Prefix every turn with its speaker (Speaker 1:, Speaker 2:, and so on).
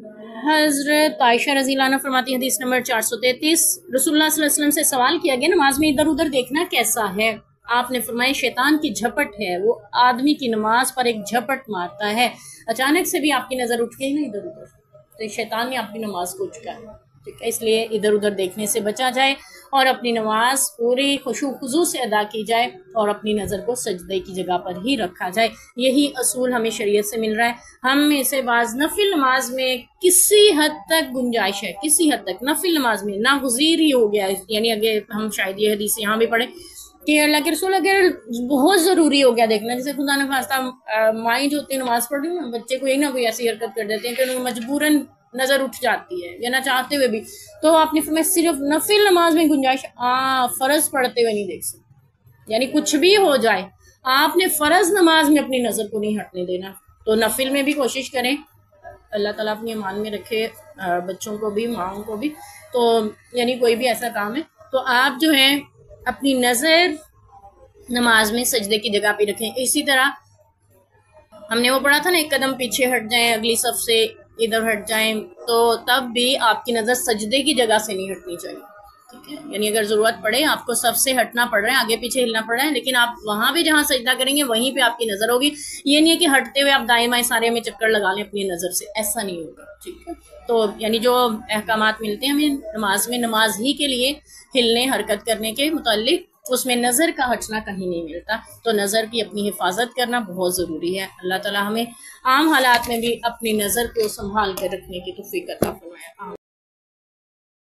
Speaker 1: हजरत आयशा रज़ी अल्लाह अन्हा फरमाती हदीस नंबर 433, रसूलुल्लाह सल्लल्लाहु अलैहि वसल्लम से सवाल किया गया नमाज में इधर उधर देखना कैसा है। आपने फरमाया शैतान की झपट है, वो आदमी की नमाज पर एक झपट मारता है। अचानक से भी आपकी नज़र उठ गई ना इधर उधर, तो शैतान ने आपकी नमाज को उचका है। ठीक है, इसलिए इधर उधर देखने से बचा जाए और अपनी नमाज पूरी खुशू खुजू से अदा की जाए और अपनी नज़र को सजदे की जगह पर ही रखा जाए। यही असूल हमें शरीयत से मिल रहा है। हम में से बाज नफिल नमाज में किसी हद तक गुंजाइश है, किसी हद तक नफिल नमाज में नागुज़ीर ही हो गया है। यानी अगे हम शायद ये हदीस यहाँ भी पढ़े कि अल्लाह के रसूल अगर बहुत ज़रूरी हो गया देखना, जैसे खुदा न खास्ता माई जो होती है नमाज पढ़ रही है ना, बच्चे कोई ना कोई ऐसी हरकत कर देते हैं कि उनको मजबूरन नज़र उठ जाती है या ना चाहते हुए भी, तो आपने फरमाया सिर्फ नफिल नमाज में गुंजाइश, फ़र्ज पढ़ते हुए नहीं देख सकते। यानी कुछ भी हो जाए आपने फ़र्ज नमाज में अपनी नज़र को नहीं हटने देना। तो नफिल में भी कोशिश करें, अल्लाह ताला अपनी ईमान में रखे बच्चों को भी, माओं को भी। तो यानी कोई भी ऐसा काम है तो आप जो है अपनी नज़र नमाज में सजदे की जगह पे रखें। इसी तरह हमने वो पढ़ा था ना, एक कदम पीछे हट जाएं, अगली सफ से इधर हट जाएं, तो तब भी आपकी नज़र सजदे की जगह से नहीं हटनी चाहिए। ठीक है, यानी अगर ज़रूरत पड़े आपको सबसे हटना पड़ रहा है, आगे पीछे हिलना पड़ रहा है, लेकिन आप वहाँ भी जहाँ सजदा करेंगे वहीं पे आपकी नज़र होगी। ये नहीं है कि हटते हुए आप दाएं बाएं सारे में चक्कर लगा लें अपनी नज़र से, ऐसा नहीं होगा। ठीक है, तो यानी जो अहकामात मिलते हैं हमें नमाज में, नमाज ही के लिए हिलने हरकत करने के मुताल्लिक, उसमें नज़र का हटना कहीं नहीं मिलता। तो नज़र की अपनी हिफाजत करना बहुत ज़रूरी है। अल्लाह ताला हमें आम हालात में भी अपनी नज़र को संभाल कर रखने की तौफीक अता फरमाए।